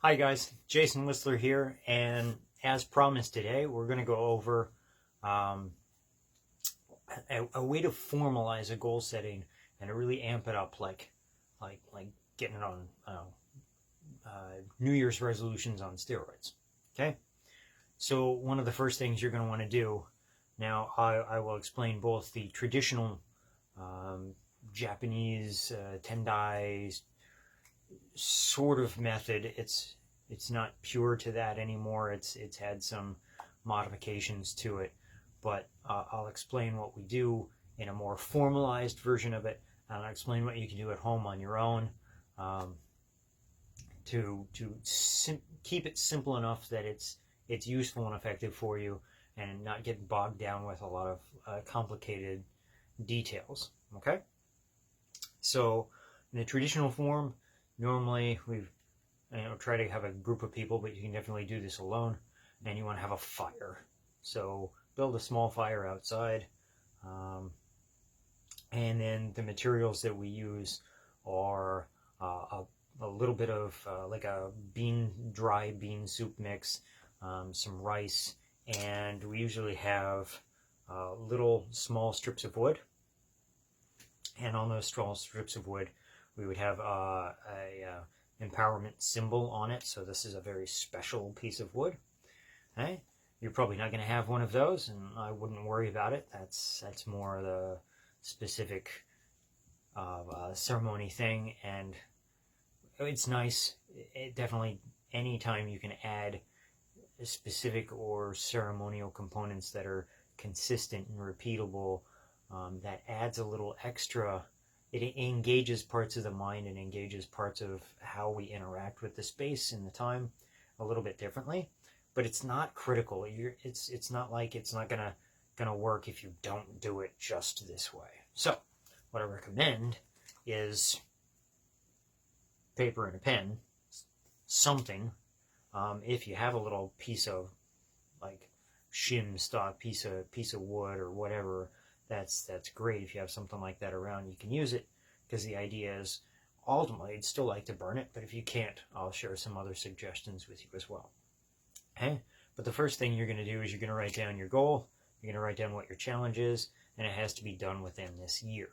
Hi guys, Jason Whistler here, and as promised today, we're going to go over um, a way to formalize a goal setting and to really amp it up, like getting it on New Year's resolutions on steroids. Okay, so one of the first things you're going to want to do. Now, I will explain both the traditional Japanese Tendai sort of method. It's not pure to that anymore. It's had some modifications to it, but I'll explain what we do in a more formalized version of it, and I'll explain what you can do at home on your own to keep it simple enough that it's useful and effective for you, and not get bogged down with a lot of complicated details. Okay, so in the traditional form, normally we've try to have a group of people, but you can definitely do this alone. And you want to have a fire, so build a small fire outside, and then the materials that we use are a little bit of like a dry bean soup mix, some rice, and we usually have little small strips of wood, and on those small strips of wood we would have a empowerment symbol on it. So this is a very special piece of wood. Okay? You're probably not going to have one of those, and I wouldn't worry about it. That's more the specific ceremony thing, and it's nice. It definitely, anytime you can add specific or ceremonial components that are consistent and repeatable, that adds a little extra. It engages parts of the mind and engages parts of how we interact with the space and the time a little bit differently, but it's not critical. It's not like it's not gonna work if you don't do it just this way. So what I recommend is paper and a pen, something. If you have a little piece of like shim stock, piece of wood or whatever, that's great. If you have something like that around, you can use it, because the idea is ultimately I'd still like to burn it, but if you can't, I'll share some other suggestions with you as well. Okay, but the first thing you're going to do is you're going to write down your goal. You're going to write down what your challenge is, and it has to be done within this year.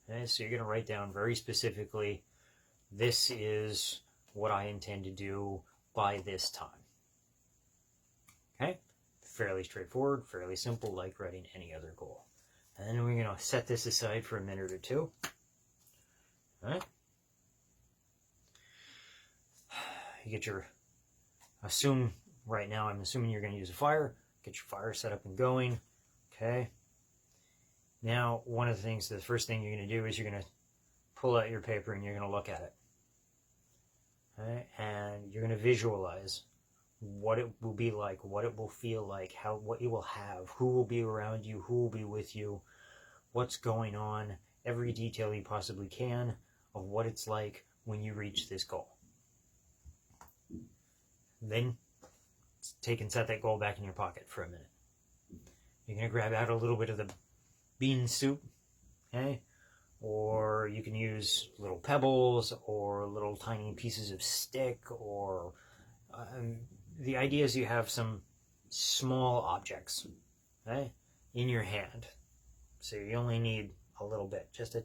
Okay, so you're going to write down very specifically, this is what I intend to do by this time. Okay, fairly straightforward, fairly simple, like writing any other goal. And then we're going to set this aside for a minute or two. All right. You get your, right now I'm assuming you're going to use a fire. Get your fire set up and going. Okay. Now, one of the things, the first thing you're going to do is you're going to pull out your paper and you're going to look at it. Okay. And you're going to visualize what it will be like, what it will feel like, what you will have, who will be around you, who will be with you, what's going on, every detail you possibly can of what it's like when you reach this goal. Then take and set that goal back in your pocket for a minute. You're going to grab out a little bit of the bean soup, okay? Or you can use little pebbles or little tiny pieces of stick, or the idea is you have some small objects, okay, in your hand. So you only need a little bit, just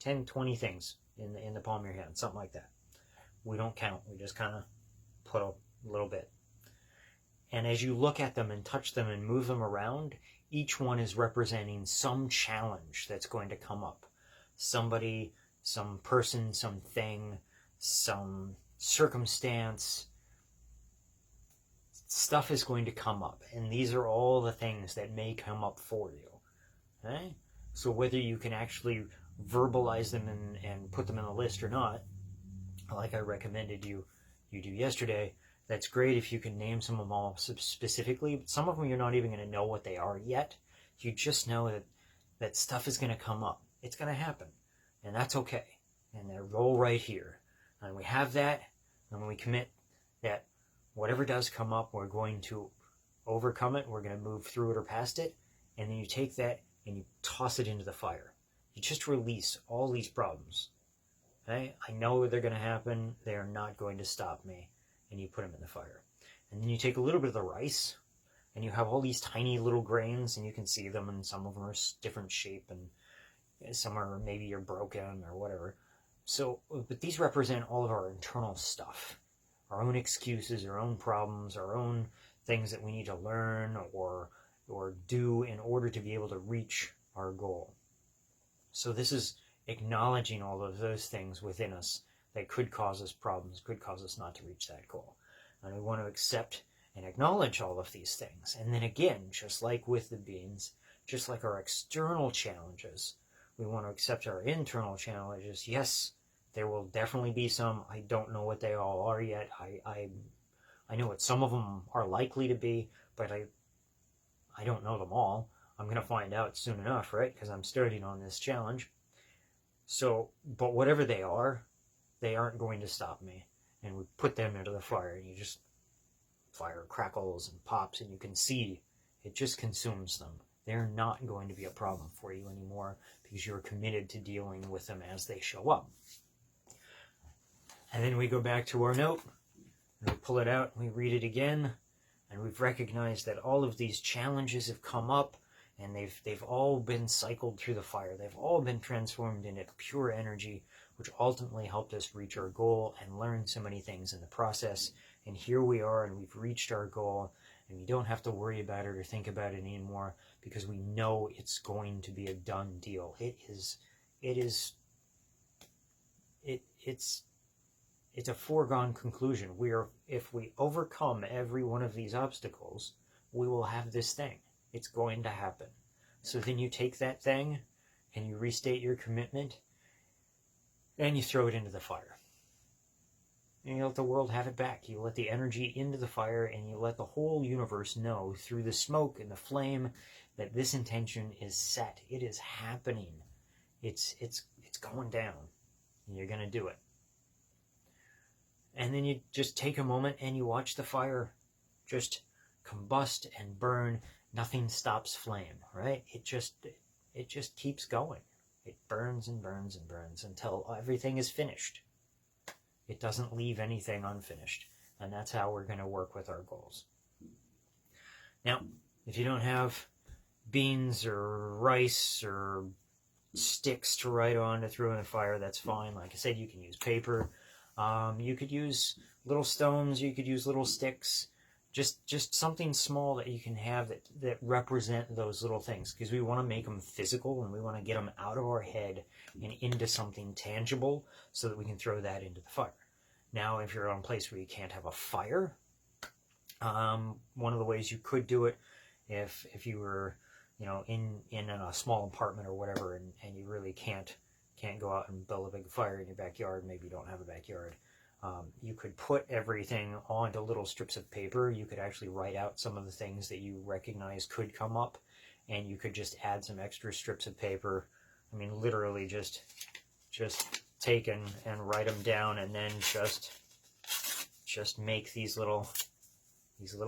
10, 20 things in the palm of your hand, something like that. We don't count, we just kind of put a little bit. And as you look at them and touch them and move them around, each one is representing some challenge that's going to come up. Somebody, some person, something, some circumstance. Stuff is going to come up, and these are all the things that may come up for you. Okay? So whether you can actually verbalize them and put them in a list or not, like I recommended you do yesterday, that's great if you can name some of them all specifically. But some of them you're not even going to know what they are yet. You just know that stuff is going to come up. It's going to happen, and that's okay. And they're all right here. And we have that, and when we commit that whatever does come up, we're going to overcome it. We're going to move through it or past it. And then you take that and you toss it into the fire. You just release all these problems. Okay? I know they're going to happen. They are not going to stop me. And you put them in the fire. And then you take a little bit of the rice, and you have all these tiny little grains, and you can see them, and some of them are different shape, and some are maybe you're broken or whatever. So, but these represent all of our internal stuff, our own excuses, our own problems, our own things that we need to learn or do in order to be able to reach our goal. So this is acknowledging all of those things within us that could cause us problems, could cause us not to reach that goal. And we want to accept and acknowledge all of these things. And then again, just like with the beans, just like our external challenges, we want to accept our internal challenges. Yes, there will definitely be some. I don't know what they all are yet. I know what some of them are likely to be, but I don't know them all. I'm going to find out soon enough, right? Because I'm starting on this challenge. So, but whatever they aren't going to stop me. And we put them into the fire, and you just, fire crackles and pops, and you can see it just consumes them. They're not going to be a problem for you anymore because you're committed to dealing with them as they show up. And then we go back to our note, and we pull it out, and we read it again, and we've recognized that all of these challenges have come up, and they've all been cycled through the fire. They've all been transformed into pure energy, which ultimately helped us reach our goal and learn so many things in the process. And here we are, and we've reached our goal, and we don't have to worry about it or think about it anymore because we know it's going to be a done deal. It's a foregone conclusion. If we overcome every one of these obstacles, we will have this thing. It's going to happen. So then you take that thing and you restate your commitment and you throw it into the fire. And you let the world have it back. You let the energy into the fire, and you let the whole universe know through the smoke and the flame that this intention is set. It is happening. It's going down. And you're going to do it. And then you just take a moment and you watch the fire just combust and burn. Nothing stops flame, right? It just keeps going. It burns and burns and burns until everything is finished. It doesn't leave anything unfinished. And that's how we're going to work with our goals. Now, if you don't have beans or rice or sticks to write on to throw in the fire, that's fine. Like I said, you can use paper. You could use little stones. You could use little sticks. Just something small that you can have that represent those little things, because we want to make them physical and we want to get them out of our head and into something tangible so that we can throw that into the fire. Now, if you're on a place where you can't have a fire, one of the ways you could do it, if you were, in a small apartment or whatever, and you really can't go out and build a big fire in your backyard, maybe you don't have a backyard, you could put everything onto little strips of paper. You could actually write out some of the things that you recognize could come up, and you could just add some extra strips of paper. I mean, literally just take and write them down, and then just make these little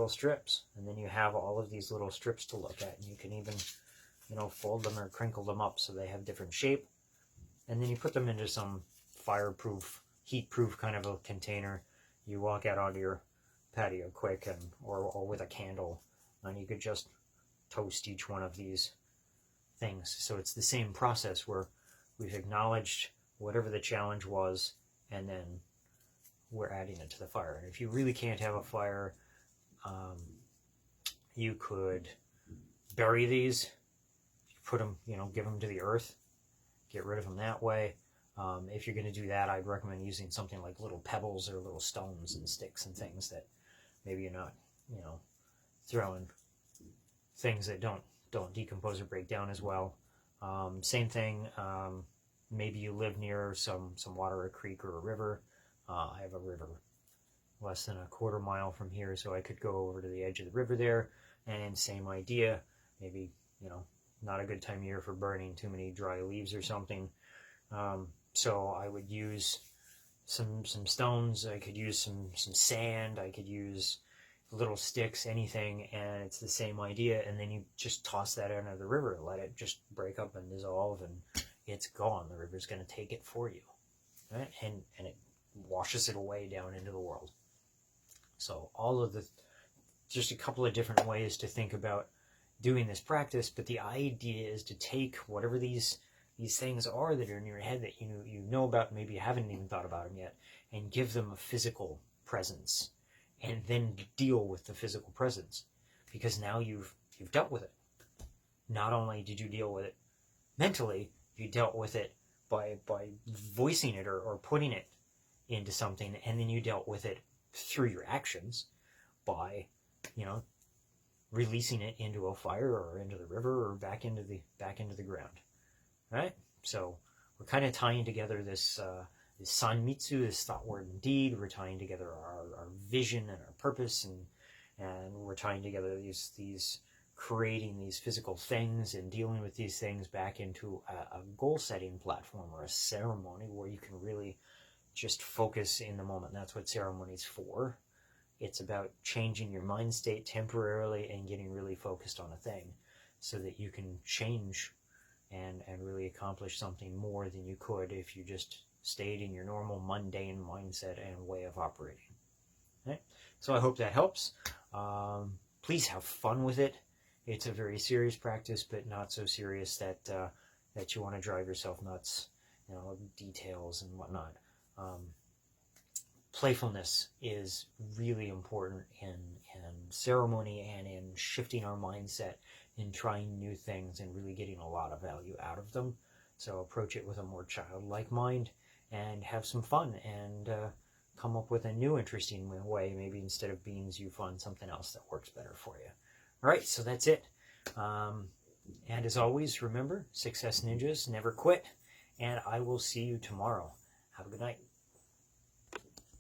strips, and then you have all of these little strips to look at, and you can even fold them or crinkle them up so they have different shape, and then you put them into some fireproof, heat-proof kind of a container. You walk out onto your patio quick, or with a candle, and you could just toast each one of these things. So it's the same process where we've acknowledged whatever the challenge was, and then we're adding it to the fire. And if you really can't have a fire, you could bury these, put them, give them to the earth, get rid of them that way. If you're going to do that, I'd recommend using something like little pebbles or little stones and sticks and things that maybe you're not, throwing things that don't decompose or break down as well. Same thing, maybe you live near some water, a creek or a river. I have a river less than a quarter mile from here, so I could go over to the edge of the river there, and same idea, maybe, not a good time of year for burning too many dry leaves or something. So I would use some stones, I could use some sand, I could use little sticks, anything, and it's the same idea. And then you just toss that into the river, let it just break up and dissolve, and it's gone. The river's going to take it for you. right? And it washes it away down into the world. So all of just a couple of different ways to think about doing this practice, but the idea is to take whatever these things are that are in your head that you know about, maybe you haven't even thought about them yet, and give them a physical presence, and then deal with the physical presence, because now you've dealt with it. Not only did you deal with it mentally, you dealt with it by voicing it or putting it into something, and then you dealt with it through your actions by, releasing it into a fire or into the river or back into the ground, right? So we're kind of tying together this sanmitsu, this thought, word, and deed. We're tying together our vision and our purpose, and we're tying together these creating these physical things and dealing with these things back into a goal setting platform or a ceremony where you can really just focus in the moment. That's what ceremony's for. It's about changing your mind state temporarily and getting really focused on a thing so that you can change and really accomplish something more than you could if you just stayed in your normal mundane mindset and way of operating. Okay? So I hope that helps. Please have fun with it. It's a very serious practice, but not so serious that you want to drive yourself nuts, details and whatnot. Playfulness is really important in ceremony and in shifting our mindset, in trying new things and really getting a lot of value out of them. So approach it with a more childlike mind and have some fun and come up with a new interesting way. Maybe instead of beans, you find something else that works better for you. All right, so that's it. And as always, remember, Success Ninjas never quit, and I will see you tomorrow. Have a good night.